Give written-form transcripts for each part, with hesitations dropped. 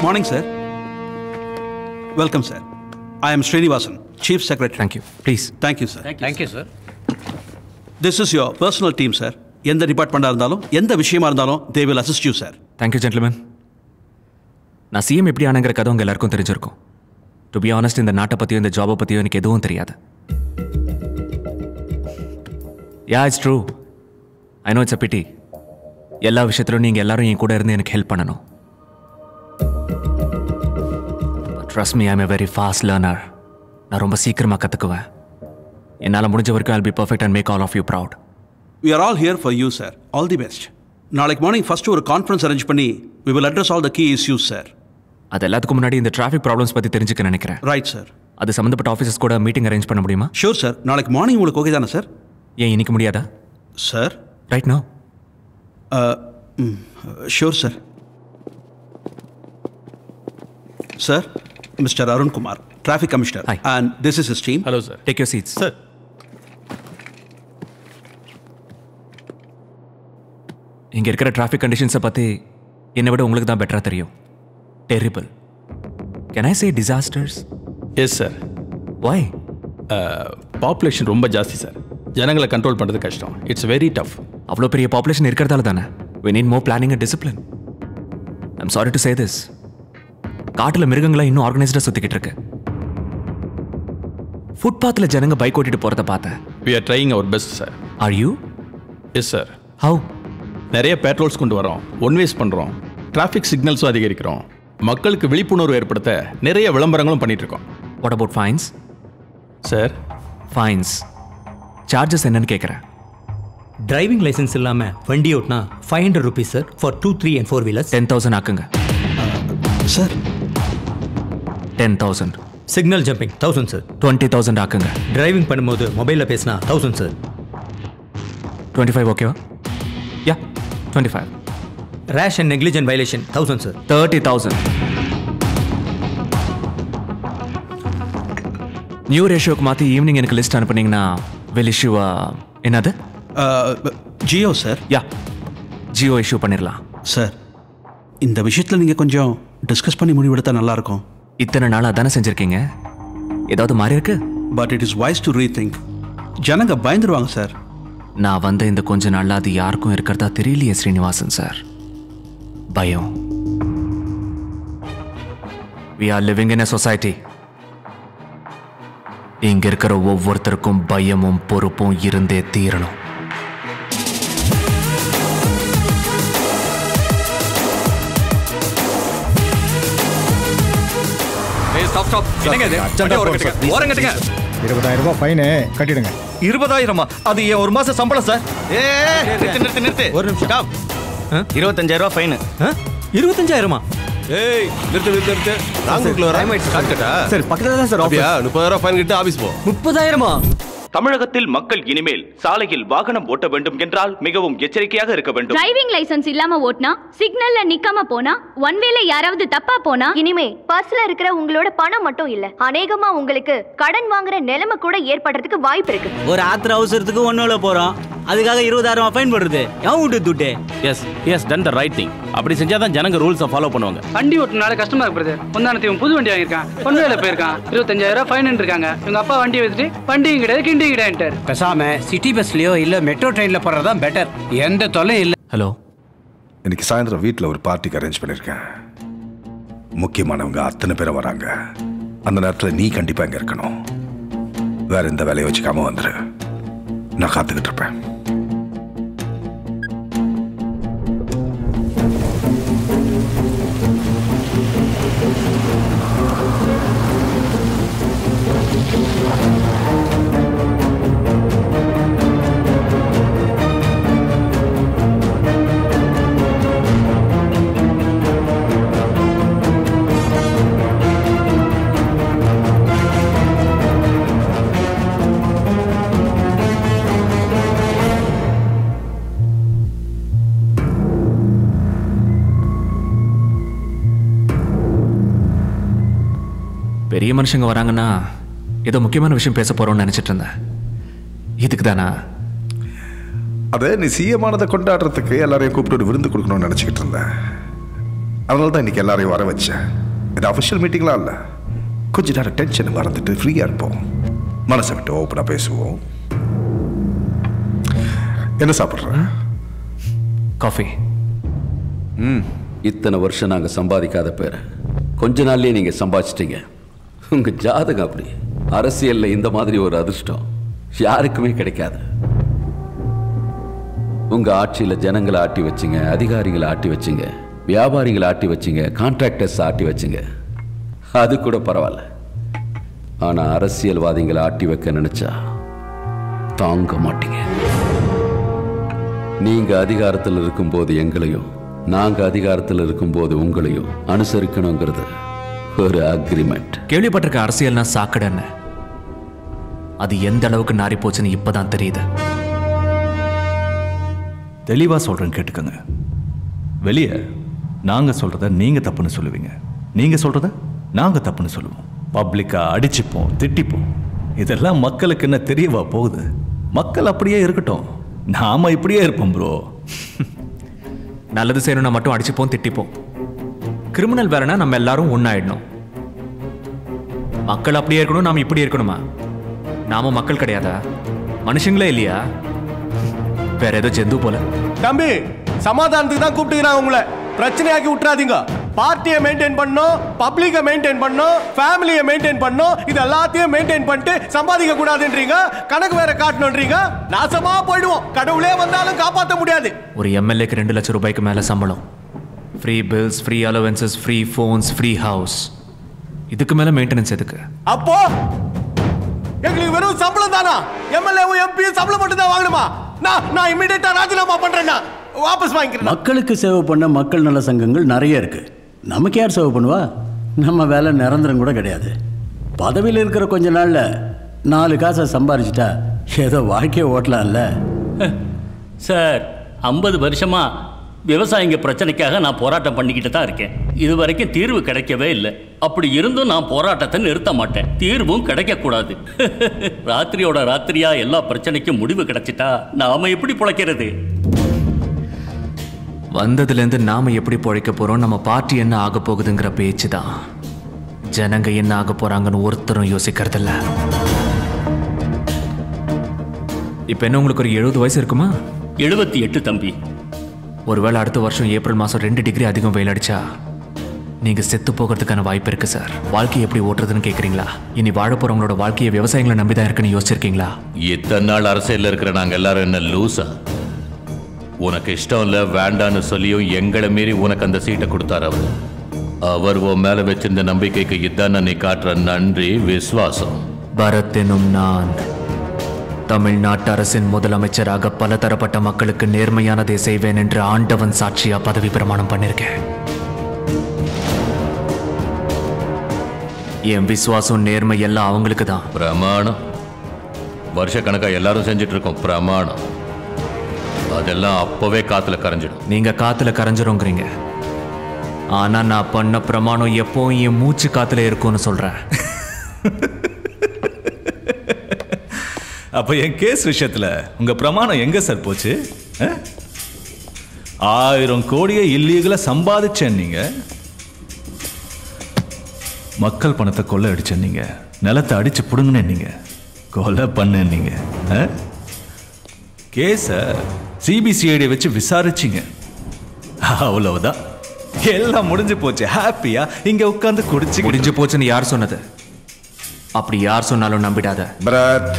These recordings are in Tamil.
morning, sir. Welcome, sir. I am Srinivasan, Chief Secretary. Thank you. Please. Thank you, sir. Thank you, sir. This is your personal team, sir. எந்த டிபார்ட்மெண்ட்டாக இருந்தாலும் எந்த விஷயமா இருந்தாலும் they will assist you, sir. Thank you, gentlemen. நான் சிஎம் எப்படி ஆனங்கிற கதை உங்க எல்லாருக்கும் தெரிஞ்சிருக்கும். டு பி ஆனஸ்ட், இந்த நாட்டை பற்றியோ இந்த ஜாபை பற்றியோ எனக்கு எதுவும் தெரியாது. Yeah, it's true. I know it's a pity. எல்லா விஷயத்திலும் நீங்கள் எல்லாரும் என் கூட இருந்து எனக்கு ஹெல்ப் பண்ணணும். Trust me, I am a very fast learner. நான் ரொம்ப சீக்கிரமாக கற்றுக்குவேன். என்னால் முடிஞ்ச வரைக்கும் I'll be perfect and make all of you proud. We are all here for you, sir. All the best. நாளைக்கு மார்னிங் ஃபர்ஸ்ட் ஒரு கான்ஃபரன்ஸ் அரேஞ்ச் பண்ணி we will address all the key issues, sir. அது எல்லாத்துக்கும் முன்னாடி இந்த டிராஃபிக் ப்ராப்ளம்ஸ் பற்றி தெரிஞ்சுக்க நினைக்கிறேன். Right, sir. அது சம்மந்தப்பட்ட ஆஃபீஸர்ஸ் கூட மீட்டிங் அரேஞ்ச் பண்ண முடியுமா? Sure, sir. நாளைக்கு மார்னிங் உங்களுக்கு ஓகே தானே, சார்? ஏன் இன்னைக்கு முடியாதா? Sir, right no. Sure, sir. Sir, mister Arun Kumar, traffic commissioner. Hi. And this is his team. Hello, sir. Take your seats. Sir. இங்க இருக்கிற டிராஃபிக் கண்டிஷன்ஸை பற்றி என்னை விட உங்களுக்கு தான் பெட்டராக தெரியும். Terrible. Can I say disasters? Yes sir. Why? Population ரொம்ப ஜாஸ்தி சார். ஜனங்களை கண்ட்ரோல் பண்ணுறது கஷ்டம். It's very tough. அவ்வளோ பெரிய பாப்புலேஷன் இருக்கிறதால தானே we need more planning and discipline. I'm sorry to say this. காட்டில் மிருகங்களை இன்னும் ஆர்கனைஸ்டாக சுற்றிக்கிட்டு இருக்கு. ஃபுட்பாத்தில் ஜனங்க பைக் ஓட்டிட்டு போகிறத பார்த்தேன். we are trying our best sir. Are you? Yes sir. How? நிறைய பேட்ரோல்ஸ் கொண்டு வரோம், ஒன்வேஸ் பண்ணுறோம், டிராஃபிக் சிக்னல்ஸும் அதிகரிக்கிறோம், மக்களுக்கு விழிப்புணர்வு ஏற்படுத்த நிறைய விளம்பரங்களும் பண்ணிட்டு இருக்கோம். What about fines? Sir, fines charges என்னன்னு கேட்குறேன். டிரைவிங் லைசன்ஸ் இல்லாமல் வண்டி ஓட்டினா 500 rupees sir for 2, 3 and 4 wheelers. 10,000 ஆக்குங்க. Sir, 10,000. Signal jumping 1000 sir. 20,000 ஆக்குங்க. Driving பண்ணும்போது மொபைலில் பேசினா 1000 சார். 25 ஓகேவா? யா, 25. ரேஷ் and negligent violation 1000 sir. 30,000. New ரேஷியோக்கு மாற்றி ஈவினிங் எனக்கு லிஸ்ட் அனுப்புனீங்கன்னா வில் இஷ்யூ என்னது? ஜியோ, சார். யா, ஜியோ இஷ்யூ பண்ணிடலாம். சார், இந்த விஷயத்தில் நீங்கள் கொஞ்சம் டிஸ்கஸ் பண்ணி முடிவெடுத்தா நல்லாயிருக்கும். இத்தனை நாள் அதானே செஞ்சுருக்கீங்க. ஏதாவது மாறி இருக்கு? But it is wise to rethink. ஜனங்க பயந்துருவாங்க, சார். நான் வந்த இந்த கொஞ்ச நாளில் அது யாருக்கும் இருக்கிறதா தெரியலையே ஸ்ரீனிவாசன் சார். பயம். We are living in a society. இங்க இருக்கிற ஒவ்வொருத்தருக்கும் பயமும் பொறுப்பும் இருந்தே தீரணும். என்னங்க இது? ஓரங்கட்டுங்க. 20,000 ரூபாய் ஃபைனு கட்டிடுங்க. 20,000? அது என் ஒரு மாசம் சம்பளம் சார். நிறுத்து. ஒரு நிமிஷம். Stop. 25,000 ஃபைனு. 25,000? ஏய், நிறுத்து. ராங்குக்குள்ள வர ஷார்ட்கட்டா? சார் பக்கத்துல தான் சார் அப்படியா? 30,000 ஃபைன் கிட்ட ஆபீஸ் போ. 30,000? தமிழகத்தில் மக்கள் இனிமேல் சாலையில் வாகனம் ஓட்ட வேண்டும் என்றால் மிகவும் எச்சரிக்கையாக இருக்க வேண்டும். டிரைவிங் லைசென்ஸ் இல்லாம ஓட்டினா, சிக்னல்ல நிக்காம போனா, ஒன் வேல யாராவது தப்பா போனா, இனிமே பர்ஸ்ல இருக்கிற உங்களோட பணம் மட்டும் இல்ல, அநேகமா உங்களுக்கு கடன் வாங்குற நிலைமை கூட ஏற்படுறதுக்கு வாய்ப்பு இருக்கு. ஒரு ஆத்திர அவசரத்துக்கு ஒன்னோல போறோம், அதுக்காக 20,000 ஃபைன் போடுறது எவன் விட்டு துட்டு? Yes done the right thing. அப்படி செஞ்சாதான் ஜனங்க ரூல்ஸை ஃபாலோ பண்ணுவாங்க. வண்டி ஓட்டுனால கஷ்டமா இருக்கு பிரதர். முந்தானத்தையும் புது வண்டி வாங்கியிருக்கான், பொன்வேல போயிருக்கான், 25,000 ஃபைன் இருக்காங்க. இவங்க அப்பா வண்டியை வச்சுட்டு வண்டியும் கிடையாது கிண்டியும் கிடையாது. பேசாம சிட்டி பஸ்லயோ இல்ல மெட்ரோ ட்ரெயின்ல போறதுதான் பெட்டர். எந்த தொல்லையும் இல்ல. ஹலோ, இன்னைக்கு சாயந்தரம் வீட்டில் ஒரு பார்ட்டிக்கு அரேஞ்ச் பண்ணியிருக்கேன். முக்கியமானவங்க அத்தனை பேரும் வராங்க. அந்த நேரத்தில் நீ கண்டிப்பாக இங்கே இருக்கணும். வேற எந்த வேலையை வச்சுக்காம வந்துரு. நான் காத்துக்கிட்டு இருப்பேன். பெரிய மனுஷங்க வராங்கன்னா ஏதோ முக்கியமான விஷயம் பேச போறோம்னு நினைச்சிட்டு இருந்தேன். இதுக்கு தானா? அதை நீ சிஎமானதை கொண்டாடுறதுக்கு எல்லாரையும் கூப்பிட்டு ஒரு விருந்து கொடுக்கணும்னு நினச்சிக்கிட்டு இருந்தேன். அதனால தான் இன்னைக்கு எல்லாரையும் வர வச்சேன். இது அஃபிஷியல் மீட்டிங்லாம் இல்லை. கொஞ்ச நேரம் டென்ஷனை மறந்துட்டு ஃப்ரீயாக இருப்போம், மனசை விட்டு ஓப்பனாக பேசுவோம். என்ன சாப்பிட்ற? காஃபி. இத்தனை வருஷம் நாங்கள் சம்பாதிக்காத பேர் கொஞ்ச நாள்லயே நீங்கள் சம்பாதிச்சிட்டீங்க. உங்கள் ஜாதகம் அப்படி. அரசியலில் இந்த மாதிரி ஒரு அதிர்ஷ்டம் யாருக்குமே கிடைக்காது. உங்கள் ஆட்சியில் ஜனங்களை ஆட்டி வச்சிங்க, அதிகாரிகளை ஆட்டி வச்சிங்க, வியாபாரிகளை ஆட்டி வச்சிங்க, கான்ட்ராக்டர்ஸ் ஆட்டி வச்சிங்க. அது கூட பரவாயில்ல. ஆனால் அரசியல்வாதிகளை ஆட்டி வைக்க நினைச்சா தாங்க மாட்டீங்க. நீங்க அதிகாரத்தில் இருக்கும்போது எங்களையும், நாங்க அதிகாரத்தில் இருக்கும்போது உங்களையும் அனுசரிக்கணுங்கிறது ஒரு அக்ரிமெண்ட். கேள்விப்பட்டிருக்க அரசியல்னா சாக்கடைன்னு. அது எந்த அளவுக்கு நாரி போச்சுன்னு இப்பதான் தெரியுது. தெளிவா சொல்றேன், கேட்டுக்கங்க. வெளியே நாங்க சொல்றத நீங்க தப்புன்னு சொல்லுவீங்க, நீங்க சொல்றத நாங்க தப்புன்னு சொல்லுவோம். பப்ளிக்கா அடிச்சுப்போம், திட்டிப்போம். இதெல்லாம் மக்களுக்கு என்ன தெரியவா போகுது? மக்கள் அப்படியே இருக்கட்டும், நாம இப்படியே இருப்போம் ப்ரோ. நல்லது செய்யணும்னா மட்டும் அடிச்சுப்போம், திட்டிப்போம். கிரிமினல் வேறனா நம்ம எல்லாரும் ஒன்னாயிடணும். மக்கள் அப்படியே இருக்கணும், நாம இப்படி இருக்கணுமா? நாம மக்கள் கிடையாதா? மனுஷங்களே இல்லையா? வேற ஏதோ ஜந்து போல. தம்பி, சமாதானத்துக்கு தான் கூப்பிட்டுக்கிறாங்க உங்களை. பிரச்சனையாக்கி விட்டுறாதீங்க. பார்ட்டியை மெயின்டைன் பண்ணோம், பப்ளிக்கை மெயின்டைன் பண்ணோம், ஃபேமிலியை மெயின்டைன் பண்ணோம். இது எல்லாத்தையும் மெயின்டைன் பண்ணிட்டு சம்பாதிக்க கூடாதுன்றீங்க, கணக்கு வேற காட்டணும்ன்றீங்க. நாசமா போயிடுவோம். கடவுளே வந்தாலும் காப்பாற்ற முடியாது. ஒரு எம்எல்ஏக்கு 2 லட்சம் ரூபாய்க்கு மேல சம்பளம், free bills, free allowances, free phones, free house. இதுக்கு மேல மெயின்டெனன்ஸ் எதுக்கு? அப்போ எங்களுக்கு வெறும் சம்பளம் தானா? எம்எல்ஏவும் எம்பியும் சம்பளம் மட்டும் தான் வாங்கணுமா? நான் இமிடியேட்டா ராஜினாமா பண்றேன்னா வாபஸ் வாங்கிக்கிறேன். மக்களுக்கு சேவை பண்ண மக்கள் நல சங்கங்கள் நிறைய இருக்கு. நமக்கு யார் சேவை பண்ணுவா? நம்ம வேலை நிரந்தரம் கூட கிடையாது. பதவியில் இருக்கிற கொஞ்ச நாள்ல 4 காசை சம்பாரிச்சிட்டா ஏதோ வாழ்க்கையை ஓட்டலாம்ல. சார், 50 வருஷமா விவசாயிங்க பிரச்சனைக்காக நான் போராட்டம் பண்ணிக்கிட்டு தான் இருக்கேன். இது வரைக்கும் தீர்வு கிடைக்கவே இல்லை. அப்படி இருந்தும் நான் போராட்டத்தை நிறுத்த மாட்டேன். தீர்வும் கிடைக்கக்கூடாது. ராத்திரியோட ராத்திரியா எல்லா பிரச்சனைக்கும் முடிவு கிடைச்சிட்டா நாம எப்படி பிழைக்கிறது? வந்ததுலேருந்து நாம எப்படி பிழைக்க போறோம், நம்ம பார்ட்டி என்ன ஆக போகுதுங்கிற பேச்சு தான். ஜனங்க என்ன ஆக போறாங்கன்னு ஒருத்தரும் யோசிக்கிறதில்ல. இப்ப என்ன உங்களுக்கு ஒரு 70 வயசு இருக்குமா? 78 தம்பி. ஒருவேளை அடுத்த வருஷம் ஏப்ரல் மாதம் 2 டிகிரி அதிகம் வெயில் அடிச்சா நீங்க செத்து போகிறதுக்கான வாய்ப்பு இருக்கு சார். வாழ்க்கையை எப்படி ஓட்டுறதுன்னு கேட்குறீங்களா? இனி வாழ போறவங்களோட வாழ்க்கையை விவசாயிகளை நம்பிதான் இருக்குன்னு யோசிச்சிருக்கீங்களா? இத்தனை நாள் அரசியலில் இருக்கிற நாங்க எல்லாரும் என்ன லூசா? உனக்கு இஷ்டம் இல்லை வேண்டான்னு சொல்லியும் எங்களை மீறி உனக்கு அந்த சீட்டை கொடுத்தார் அவர். அவர் உன் மேல வச்சிருந்த நம்பிக்கைக்கு இதான நீ காட்டுற நன்றி, விசுவாசம். பரத் எனும் நான் தமிழ்நாட்டு அரசின் முதலமைச்சராக பலதரப்பட்ட மக்களுக்கு நேர்மையானதை செய்வேன் என்று ஆண்டவன் சாட்சியா பதவி பிரமாணம் பண்ணிருக்கேன். என் விசுவாசம் நேர்மை எல்லாம் அவங்களுக்கு தான். பிரமாணம் வருஷ கணக்கா எல்லாரும் செஞ்சிட்டு இருக்கோம். பிரமாணம் அதெல்லாம் அப்பவே காத்துல கரைஞ்சிடும். நீங்க காத்துல கரைஞ்சிருங்கிறீங்க, ஆனா நான் பண்ண பிரமாணம் எப்பவும் என் மூச்சு காத்துல இருக்கும்னு சொல்றேன். அப்ப என் கேஸ் விஷயத்துல உங்க பிரமாணம் எங்க சார் போச்சு? 1000 கோடியை இல்லீகலா சம்பாதிச்சேன் நீங்க, மக்கள் பணத்தை கொள்ளை அடிச்சேன் நீங்க, நிலத்தை அடிச்சு புடுங்கினே நீங்க, கொலை பண்ண நீங்க. கேஸ சிபிசிஐடி வச்சு விசாரிச்சிங்க, அவ்வளவுதான். எல்லாம் முடிஞ்சு போச்சு. ஹாப்பியா இங்க உட்கார்ந்து குடிச்சு. முடிஞ்சு போச்சுன்னு யார் சொன்னது? அப்படி யார் சொன்னாலும் நம்பிடாத. பரத்,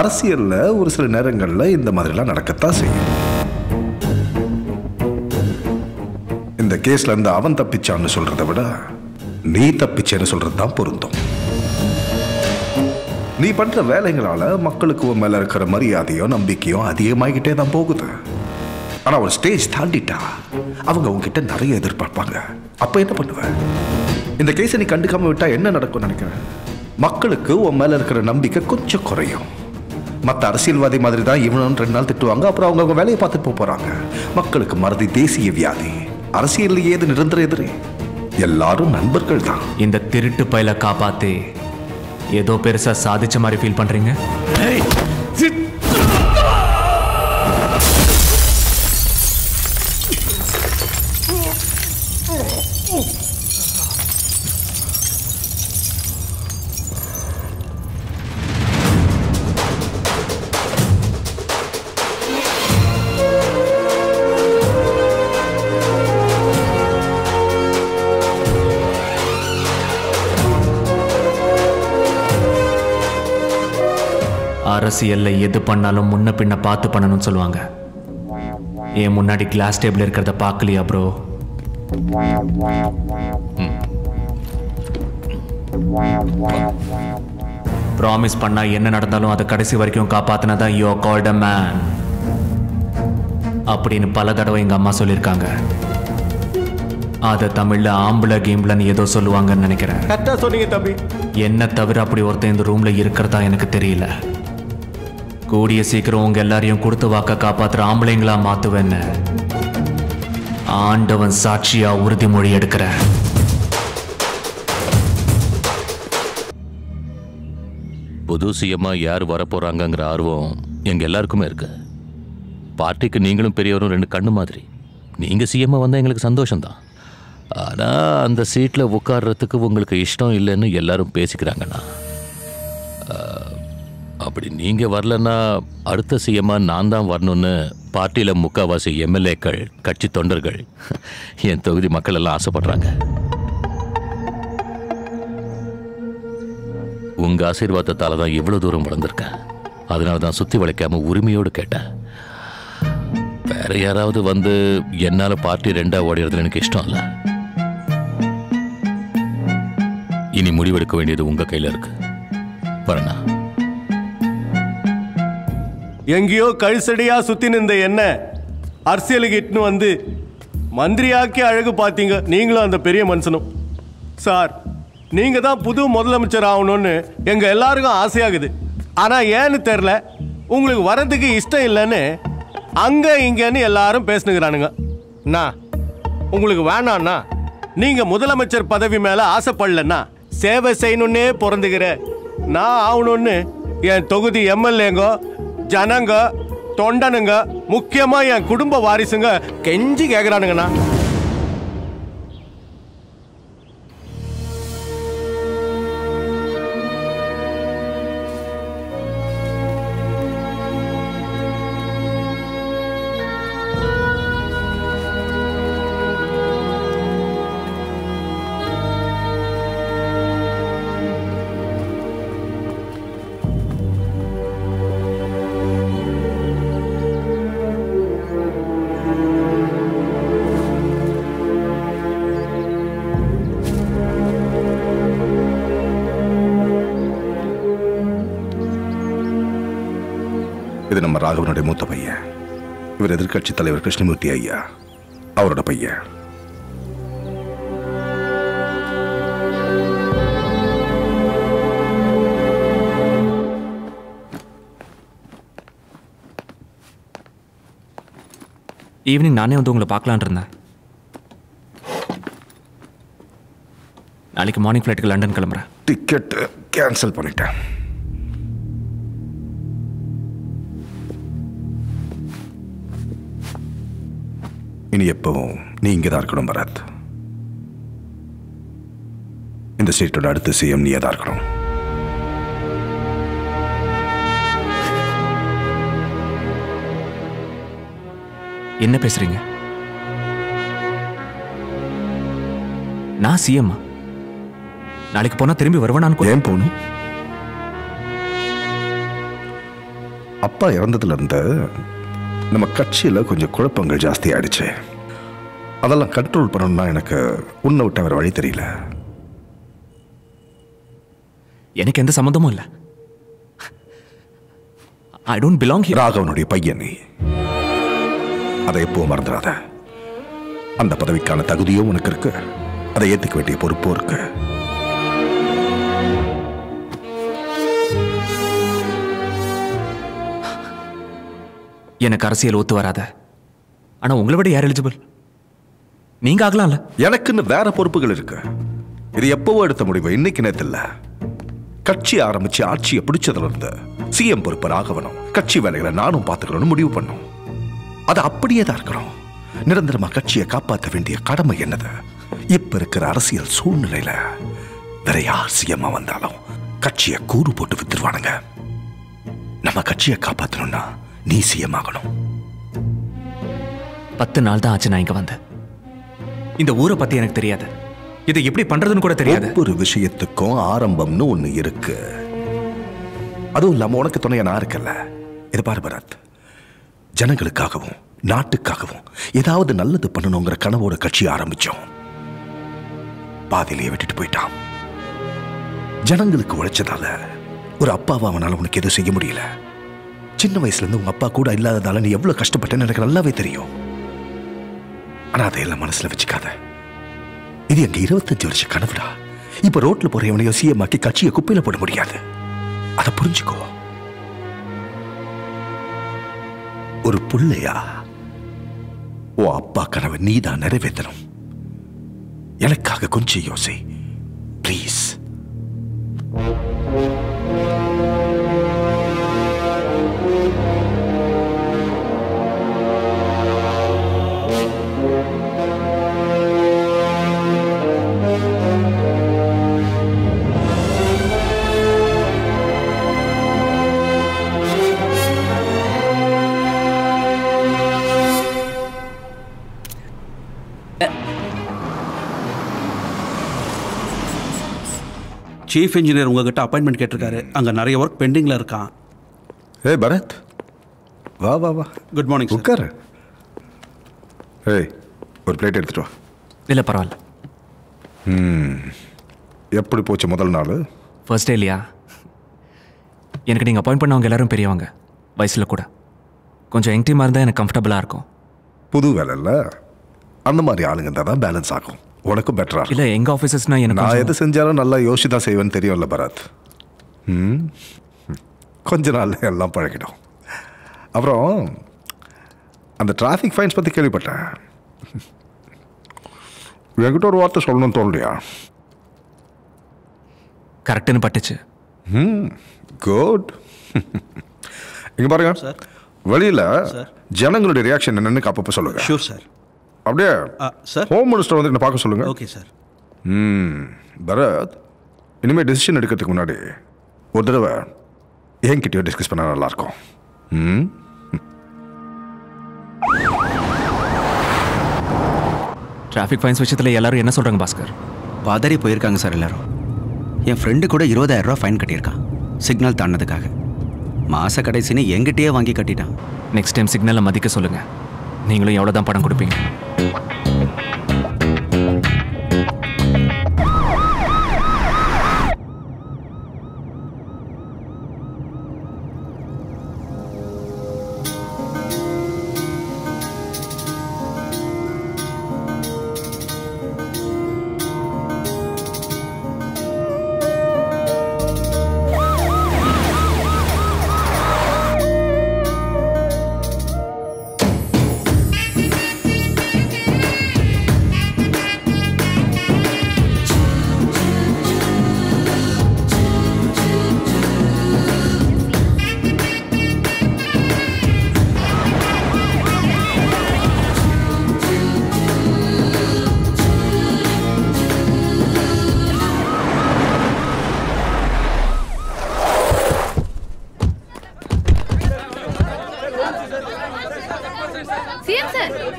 அரசியல்ல ஒரு சில நேரங்கள்ல இந்த மாதிரிலாம் நடக்கத்தான் செய்யும். இந்த கேஸ்ல இருந்து அவன் தப்பிச்சான்னு சொல்றதை விட நீ தப்பிச்சேன்னு சொல்றது தான் பொருந்தும். நீ பண்ற வேலைகளால மக்களுக்கு உன் மேல இருக்கிற மரியாதையோ நம்பிக்கையோ அதிகமாகிட்டே தான் போகுது. ஆனா ஒரு ஸ்டேஜ் தாண்டிட்டா அவங்க உங்ககிட்ட நிறைய எதிர்பார்ப்பாங்க. அப்ப என்ன பண்ணுவ? இந்த கேஸை நீ கண்டுக்காம விட்டா என்ன நடக்கும் நினைக்கிறேன்? மக்களுக்கு உன் மேல இருக்கிற நம்பிக்கை கொஞ்சம் குறையும். மற்ற அரசியல்வாதி மாதிரி தான் இவனும் 2 நாள் திட்டுவாங்க, அப்புறம் அவங்க வேலையை பார்த்துட்டு போறாங்க. மக்களுக்கு மறதி தேசிய வியாதி. அரசியல் ஏது நிரந்தர எதிரி? எல்லாரும் நண்பர்கள் தான். இந்த திருட்டு பையில காப்பாத்தி ஏதோ பெருசா சாதிச்ச மாதிரி ஃபீல் பண்றீங்க. அரசியல்ல எது பண்ணாலும் முன்ன பின்ன பார்த்து பண்ணணும்னு சொல்லுவாங்க. என் முன்னாடி கிளாஸ் டேபிள் இருக்கிறத பார்க்கலையா ப்ரோ? ப்ராமிஸ் பண்ணா என்ன நடந்தாலும் அதை கடைசி வரைக்கும் காப்பாத்தினதான் you are called a man அப்படின்னு பல தடவை எங்க அம்மா சொல்லியிருக்காங்க. அதை தமிழ்ல ஆம்பளை கேம்லன்னு ஏதோ சொல்லுவாங்கன்னு நினைக்கிறேன். கரெக்டா சொன்னீங்க தம்பி. என்ன தவிர அப்படி ஒருத்தன் இந்த ரூம்ல இருக்கிறதா எனக்கு தெரியல. கூடிய சீக்கிரம் உங்க எல்லாரையும் கொடுத்து வாக்க காப்பாத்துற ஆம்பளைங்களா மாத்துவேன்னு ஆண்டவன் சாட்சியா உறுதிமொழி எடுக்கிற. புது சிஎம்மா யார் வரப்போறாங்கங்கிற ஆர்வம் எங்க எல்லாருக்குமே இருக்கு. பார்ட்டிக்கு நீங்களும் பெரியவரும் ரெண்டு கண்ணு மாதிரி. நீங்க சிஎம்மா வந்தா எங்களுக்கு சந்தோஷம்தான். ஆனா அந்த சீட்ல உட்கார்றதுக்கு உங்களுக்கு இஷ்டம் இல்லைன்னு எல்லாரும் பேசிக்கிறாங்கண்ணா. அப்படி நீங்க வரலன்னா அடுத்த சிஎம்மா நான் தான் வரணும்னு பார்ட்டியில முக்காவாசி எம்எல்ஏக்கள், கட்சி தொண்டர்கள், என் தொகுதி மக்கள் எல்லாம் ஆசைப்படுறாங்க. உங்க ஆசீர்வாதத்தால தான் இவ்வளவு தூரம் வளர்ந்துருக்கேன். அதனால தான் சுத்தி வளைக்காம உரிமையோடு கேட்டேன். வேற யாராவது வந்து என்னால பார்ட்டி ரெண்டா ஓடிறதுல எனக்கு இஷ்டம் இல்லை. இனி முடிவெடுக்க வேண்டியது உங்க கையில இருக்கு. வரண்ணா. எங்கேயோ கழுசடியா சுத்தி நின்ற என்ன அரசியலுக்கு இட்டுன்னு வந்து மந்திரியாக்கி அழகு பார்த்தீங்க. நீங்களும் அந்த பெரிய மனுஷனும். சார், நீங்க தான் புது முதலமைச்சர் ஆகணும்னு எங்க எல்லாருக்கும் ஆசையாகுது. ஆனா ஏன்னு தெரியல, உங்களுக்கு வரதுக்கு இஷ்டம் இல்லைன்னு அங்க இங்கன்னு எல்லாரும் பேசுனுங்கிறானுங்க. அண்ணா, உங்களுக்கு வேணான்னா நீங்க முதலமைச்சர் பதவி மேல ஆசைப்படலன்னா சேவை செய்யணும்னே பிறந்துக்கிற நான் ஆகணும்னு என் தொகுதி எம்எல்ஏங்க, ஜனங்க, தொண்டனுங்க, முக்கியமா என் குடும்ப வாரிசுங்க கெஞ்சி கேக்குறானுங்கண்ணா. இது நம்ம ராகவனுடைய மூத்த பையன். இவர் எதிர்கட்சி தலைவர் கிருஷ்ணமூர்த்தி ஐயா, அவரோட பையன். ஈவினிங் நானே வந்து உங்களை பார்க்கலான் இருந்தேன். நாளைக்கு மார்னிங் ஃப்ளைட்டுக்கு லண்டன் கிளம்புறேன். டிக்கெட் கேன்சல் பண்ணிட்டேன். இனி எப்பவும் நீ இங்கே தான் இருக்கணும் பரத். இந்த ஸ்டேட்டோட அடுத்த சிஎம் நீயே தான் இருக்கணும். என்ன பேசுறீங்க? நான் சிஎம் நாளைக்கு போனா திரும்பி வருவேன். ஏன் போகணும்? அப்பா இறந்ததுல இருந்து நம்ம கட்சியில கொஞ்சம் குழப்பங்கள் ஜாஸ்தி ஆயிடுச்சு. அதெல்லாம் கண்ட்ரோல் பண்ணணும்னா எனக்கு உன்னை விட்ட வேற வழி தெரியல. எனக்கு எந்த சம்மந்தமும் இல்லை. I don't belong here. ராகவனுடைய பையன் நீ, அதை எப்பவும் மறந்துடாத. அந்த பதவிக்கான தகுதியும் உனக்கு இருக்கு, அதை ஏத்துக்க வேண்டிய பொறுப்பும் இருக்கு. எனக்கு அரசியல் ஒத்து வராத. ஆனா உங்களை விட யார் எலிஜிபிள்? நீங்க ஆகலாம்ல. எனக்குன்னு வேற பொறுப்புகள் இருக்கு. இது எப்பவோ எடுத்த முடிவு, இன்னைக்கு நேத்து இல்ல. கட்சி ஆரம்பிச்சு ஆட்சியை பிடிச்சதுல இருந்து சிஎம் பொறுப்பு ராகவனும், கட்சி வேலைகளை நானும் பார்த்துக்கணும்னு முடிவு பண்ணும். அது அப்படியே தான் இருக்கணும். நிரந்தரமா கட்சியை காப்பாற்ற வேண்டிய கடமை என்னது? இப்ப இருக்கிற அரசியல் சூழ்நிலையில வேற யார் சிஎம்மா வந்தாலும் கட்சியை கூறு போட்டு வித்துருவானுங்க. நம்ம கட்சியை காப்பாற்றணும்னா நீ சிஎம் ஆகணும். 10 நாள் தான் ஆச்சு நான் இங்க வந்தேன். இந்த ஊரை பத்தி எனக்கு தெரியாது. இதை எப்படி பண்றதுன்னு கூட தெரியாது. ஒரு விஷயத்துக்கும் ஆரம்பம்னு ஒண்ணு இருக்கு. அதுவும் இல்லாம உனக்கு துணையா நான் இருக்கல. இது பாரு பரத், ஜனங்களுக்காகவும் நாட்டுக்காகவும் ஏதாவது நல்லது பண்ணணுங்கிற கனவோட கட்சி ஆரம்பிச்சோம். பாதியிலேயே விட்டுட்டு போயிட்டான். ஜனங்களுக்கு உழைச்சதால ஒரு அப்பாவா அவனால உனக்கு எதுவும் செய்ய முடியல. சின்ன வயசுல இருந்து உங்க அப்பா கூட இல்லாததால நீ எவ்வளவு கஷ்டப்பட்டேன்னு எனக்கு நல்லாவே தெரியும். ஆனா அதையெல்லாம் மனசுல வச்சுக்காத. இது எங்க 25 வருஷ கனவுடா. இப்ப ரோட்ல போற எவனையோ சிஎம்மாக்கி கட்சியை குப்பையில போட முடியாது. அதை புரிஞ்சுக்கோ. ஒரு புள்ளையா ஓ அப்பா கனவை நீதான் நிறைவேற்றணும். எனக்காக கொஞ்சம் யோசி ப்ளீஸ். சீஃப் இன்ஜினியர் உங்ககிட்ட அப்பாயின்மெண்ட் கேட்டிருக்காரு. அங்கே நிறைய ஒர்க் பெண்டிங்கில் இருக்கான். ஏய் பரத், வா வா வா. Good morning. உட்காரு. ஏய், ஒரு பிளேட் எடுத்துட்டு வா. இல்லை பரவாயில்ல. எப்படி போச்சு முதல் நாள்? ஃபர்ஸ்ட் டே இல்லையா? எனக்கு நீங்கள் அப்பாயிண்ட் பண்ணவங்க எல்லாரும் பெரியவங்க, வயசில் கூட. கொஞ்சம் யங் டீமாக இருந்தால் எனக்கு கம்ஃபர்டபுளாக இருக்கும். புது வேலை இல்லை, அந்த மாதிரி ஆளுங்க இருந்தால் தான் பேலன்ஸ் ஆகும். உனக்கும் பெட்டரா இல்லை, எங்கள் ஆஃபீஸர்ஸ்னால் எனக்கு நான் எது செஞ்சாலும் நல்லா யோசிச்சு தான் செய்வேன்னு தெரியும்ல பரத். கொஞ்ச நாள் எல்லாம் பழகிடும். அப்புறம் அந்த டிராஃபிக் ஃபைன்ஸ் பற்றி கேள்விப்பட்டேன். என்கிட்ட ஒரு வார்த்தை சொல்லணும்னு தோணலையா? கரெக்டுன்னு பட்டுச்சு. குட். இங்கே பாருங்க சார், வெளியில் ஜனங்களுடைய ரியாக்ஷன் என்னன்னு அப்பப்போ சொல்லுங்க. Sure sir. அப்படியே சார், ஹோம் மினிஸ்டர் வந்து என்ன பார்க்க சொல்லுங்க. Okay sir. பரத், இனிமேல் டெசிஷன் எடுக்கிறதுக்கு முன்னாடி ஒரு தடவை என்கிட்டயோ டிஸ்கஸ் பண்ண நல்லாயிருக்கும். டிராஃபிக் ஃபைன்ஸ் விஷயத்தில் எல்லாரும் என்ன சொல்கிறாங்க பாஸ்கர்? பதறி போயிருக்காங்க சார் எல்லாரும். என் ஃப்ரெண்டு கூட 20,000 ரூபா ஃபைன் கட்டியிருக்கான் சிக்னல் தாண்டதுக்காக. மாத கடைசின்னு எங்கிட்டயே வாங்கி கட்டிட்டான். நெக்ஸ்ட் டைம் சிக்னலை மதிக்க சொல்லுங்கள். நீங்களும் எவ்வளோ தான் பணம் கொடுப்பீங்க?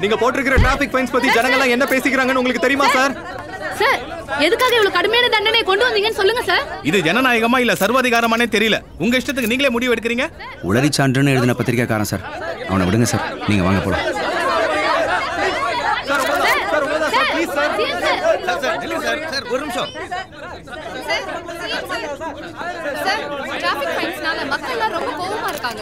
நீங்க போட்டிருக்கிற டிராஃபிக் ஃபைன்ஸ் பத்தி ஜனங்க எல்லாம் என்ன பேசிக்கிறாங்கன்னு உங்களுக்கு தெரியுமா சார்? சார், எதுக்காக இவ்வளவு கடுமையான தண்டனை கொண்டு வந்தீங்கன்னு சொல்லுங்க சார். இது ஜனநாயகமா இல்ல சர்வாதிகாரமானே தெரியல. உங்க இஷ்டத்துக்கு நீங்களே முடிவு எடுக்கிறீங்க. உளறி சான்றுன்னு எழுதின பத்திரிக்கைக்காரன் சார். அவனை விடுங்க சார், நீங்க வாங்க போலாம். ஒரு நிமிஷம். டிராஃபிக் ஃபைன்ஸ்னால மக்கள் ரொம்ப கோவமா இருக்காங்க.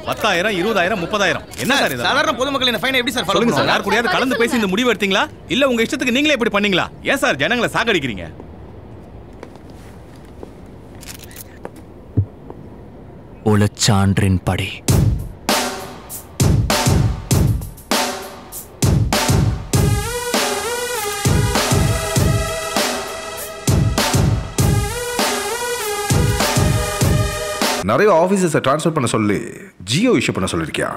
10,000, 20,000, 30,000 என்ன சார் இது? சாதாரண பொதுமக்கள் இந்த ஃபைனை எப்படி சார் சொல்லுங்க சார். யார் கூடயாவது கலந்து பேசி இந்த முடிவு எடுத்தீங்களா? இல்ல உங்க இஷ்டத்துக்கு நீங்களே இப்படி பண்ணீங்களா? ஏன் சார் ஜனங்களை சாகடிக்கிறீங்க? உளச்சான்றின் படி நிறைய ஆஃபீஸர்ஸை ட்ரான்ஸ்ஃபர் பண்ண சொல்லி ஜியோ இஷ்யூ பண்ண சொல்லியிருக்கியா?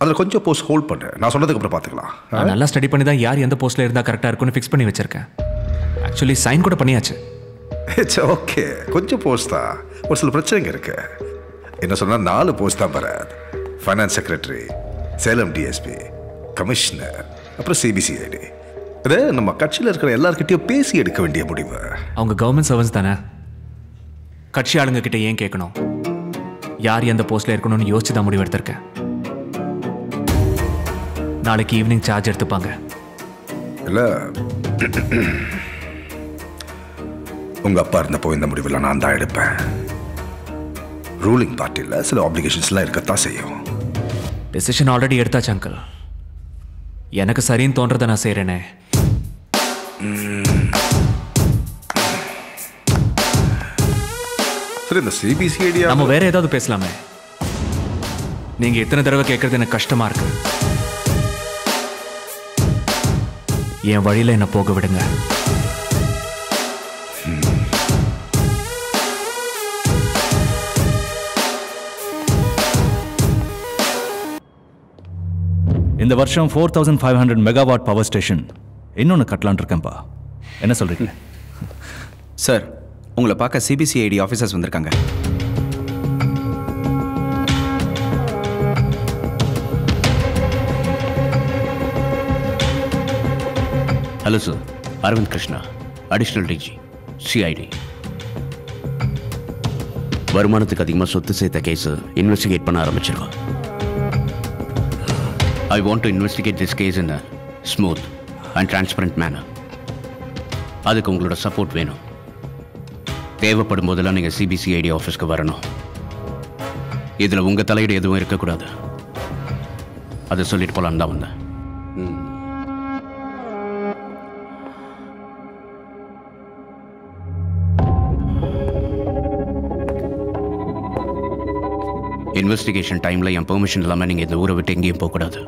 அதில் கொஞ்சம் போஸ்ட் ஹோல்ட் பண்ணு. நான் சொன்னதுக்கு அப்புறம் பார்த்துக்கலாம். நான் நல்லா ஸ்டடி பண்ணி தான் யார் எந்த போஸ்ட்டில் இருந்தால் கரெக்டாக இருக்குன்னு ஃபிக்ஸ் பண்ணி வச்சிருக்கேன். ஆக்சுவலி சைன் கூட பண்ணியாச்சு. இட்ஸ் ஓகே, கொஞ்சம் போஸ்ட் தான். ஒரு சில பிரச்சனைங்க இருக்கு. என்ன சொன்னால் 4 போஸ்ட் தான் Bharat. Finance secretary, Salem DSP, commissioner, அப்புறம் சிபிசிஐடி. இது நம்ம கட்சியில் இருக்கிற எல்லார்கிட்டையும் பேசி எடுக்க வேண்டிய முடிவு. அவங்க கவர்மெண்ட் சர்வன்ஸ் தானே? கட்சி ஆளுங்க கிட்ட ஏன் கேட்கணும்? யார் எந்த போஸ்ட்ல இருக்கணும்னு யோசிச்சு தான் முடிவு எடுத்திருக்கேன். நாளைக்கு ஈவினிங் சார்ஜ் எடுத்துப்பாங்க. இல்ல உங்க அப்பா இருந்தப்போ இந்த முடிவில் நான் தான் எடுப்பேன். ரூலிங் பார்ட்டியில் சில ஆப்ளிகேஷன்ஸ்லாம் இருக்கத்தான் செய்யும். டெசிஷன் ஆல்ரெடி எடுத்தாச்சு அங்கிள். எனக்கு சரின்னு தோன்றதை நான் செய்கிறேனே. சரி, இந்த சிபிசிஐடி நம்ம வேற ஏதாவது பேசலாமே. நீங்க எத்தனை தடவை கேட்கறது எனக்கு கஷ்டமா இருக்கு. என் வழியில என்ன போக விடுங்க. இந்த வருஷம் 4500 மெகாவாட் பவர் ஸ்டேஷன் இன்னொன்று கட்டலான் இருக்கேன்ப்பா. என்ன சொல்றீங்க சார்? உங்களை பார்க்க சிபிசிஐடி ஆஃபீஸர்ஸ் வந்திருக்காங்க. Hello sir, Aravind Krishna, additional DG CID. வருமானத்துக்கு அதிகமாக சொத்து சேர்த்த கேஸை இன்வெஸ்டிகேட் பண்ண ஆரம்பிச்சிருக்கோம். I want to investigate this case in a smooth and transparent manner. அதுக்கு உங்களோட சப்போர்ட் வேணும். தேவைப்படும் போதெல்லாம் நீங்கள் சிபிசிஐடி ஆஃபீஸ்க்கு வரணும். இதில் உங்கள் தலையீடு எதுவும் இருக்கக்கூடாது. அதை சொல்லிட்டு போகலான்னு தான் வந்தேன். இன்வெஸ்டிகேஷன் டைமில் என் பெர்மிஷன் இல்லாமல் நீங்கள் இந்த ஊரை விட்டு எங்கேயும் போகக்கூடாது.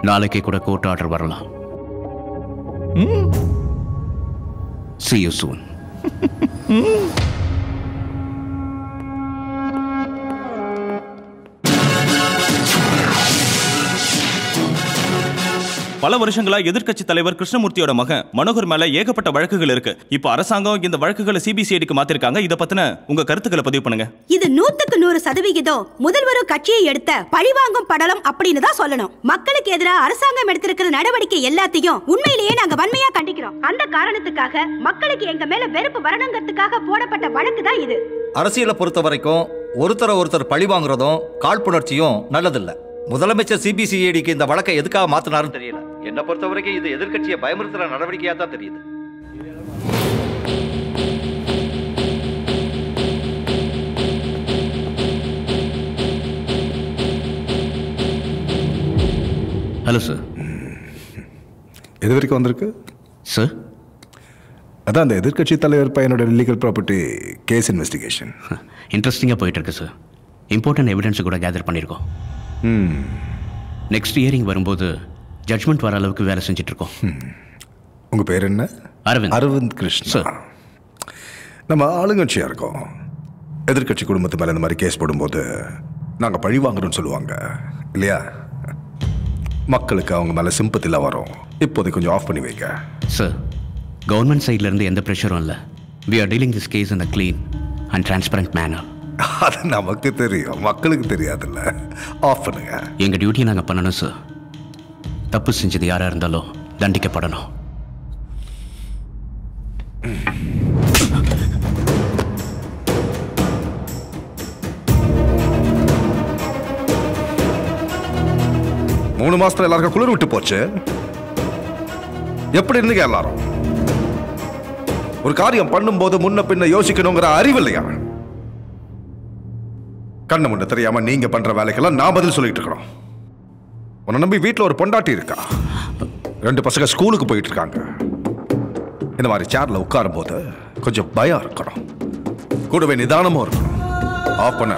நாளைக்கே கூட கோர்ட் ஆர்டர் வரலாம். See you soon. பல வருஷங்களா எதிர்க்கட்சி தலைவர் கிருஷ்ணமூர்த்தியோட மகன் மனோகர் மேல ஏகப்பட்ட வழக்குகள் இருக்கு. இப்போ அரசாங்கம் இந்த வழக்குகளை சிபிசிஐடிக்கு மாத்திருக்காங்க. இத பத்தின உங்க கருத்துக்களை பதிவு பண்ணுங்க. இது 100% முதல்வரும் கட்சியை எடுத்த பழிவாங்கும் படலம் அப்படின்னு தான் சொல்லணும். மக்களுக்கு எதிராக அரசாங்கம் எடுத்திருக்கிற நடவடிக்கை எல்லாத்தையும் உண்மையிலேயே நாங்க வன்மையா கண்டிக்கிறோம். அந்த காரணத்துக்காக மக்களுக்கு எங்க மேல வெறுப்பு வரணுங்கிறதுக்காக போடப்பட்ட வழக்கு தான் இது. அரசியலை பொறுத்த வரைக்கும் ஒருத்தர் பழி வாங்குறதும் காழ்ப்புணர்ச்சியும் நல்லதில்லை. முதலமைச்சர் சிபிசிஐடிக்கு இந்த வழக்கை எதுக்காக மாத்தினாருன்னு தெரியல. என்ன பொறுத்த வரைக்கும் இது எதிர்க்கட்சியை பயமுறுத்துற நடவடிக்கையா தான் தெரியுது. Hello sir. எது வரைக்கும் வந்திருக்கு சார்? அதான் அந்த எதிர்க்கட்சி தலைவர் பையனோட லீகல் ப்ராப்பர்ட்டி கேஸ் இன்வெஸ்டிகேஷன் இன்ட்ரெஸ்டிங்காக போயிட்டு இருக்கு சார். இம்பார்ட்டன்ட் எவிடன்ஸ் கூட கேதர் பண்ணியிருக்கோம். நெக்ஸ்ட் ஹியரிங் வரும்போது ஜட்மெண்ட் வர அளவுக்கு வேலை செஞ்சுட்டு இருக்கோம். உங்க பேர் என்ன? அரவிந்த். அரவிந்த் கிருஷ்ணா. நம்ம ஆளுங்கட்சியா இருக்கோம். எதிர்க்கட்சி குடும்பத்து மேல இந்த மாதிரி கேஸ் போடும்போது நாங்க பழி வாங்குறோம்னு சொல்லுவாங்க இல்லையா? மக்களுக்கு அவங்க மேல சிம்பத்தில வரும். இப்போதைக்கு கொஞ்சம் ஆஃப் பண்ணி வைங்க சார். கவர்மெண்ட் சைட்ல இருந்து எந்த ப்ரெஷரும் இல்லை. we are dealing this case in a clean and transparent manner. அது நமக்கு தெரியும், மக்களுக்கு தெரியாதுல்ல. ஆஃப் பண்ணுங்க. எங்க டியூட்டியை நாங்கள் பண்ணணும் சார். தப்பு செஞ்சது யாரா இருந்தாலும் தண்டிக்கப்படணும். மூணு மாசத்துல எல்லாருக்கும் குளிர் விட்டு போச்சு. எப்படி இருந்துங்க எல்லாரும்? ஒரு காரியம் பண்ணும்போது முன்ன பின்ன யோசிக்கணுங்கிற அறிவு இல்லையா? கண்ணு முன்ன தெரியாம நீங்க பண்ற வேலைக்கெல்லாம் நான் பதில் சொல்லிட்டு இருக்கணும். உன்னை நம்பி வீட்டில் ஒரு பொண்டாட்டி இருக்கா, 2 பசங்க ஸ்கூலுக்கு போயிட்டு இருக்காங்க. இந்த மாதிரி சேர்ல உட்காரும் போது கொஞ்சம் பயம் இருக்கணும், கூடவே நிதானமும் இருக்கணும். ஆஃப் பண்ண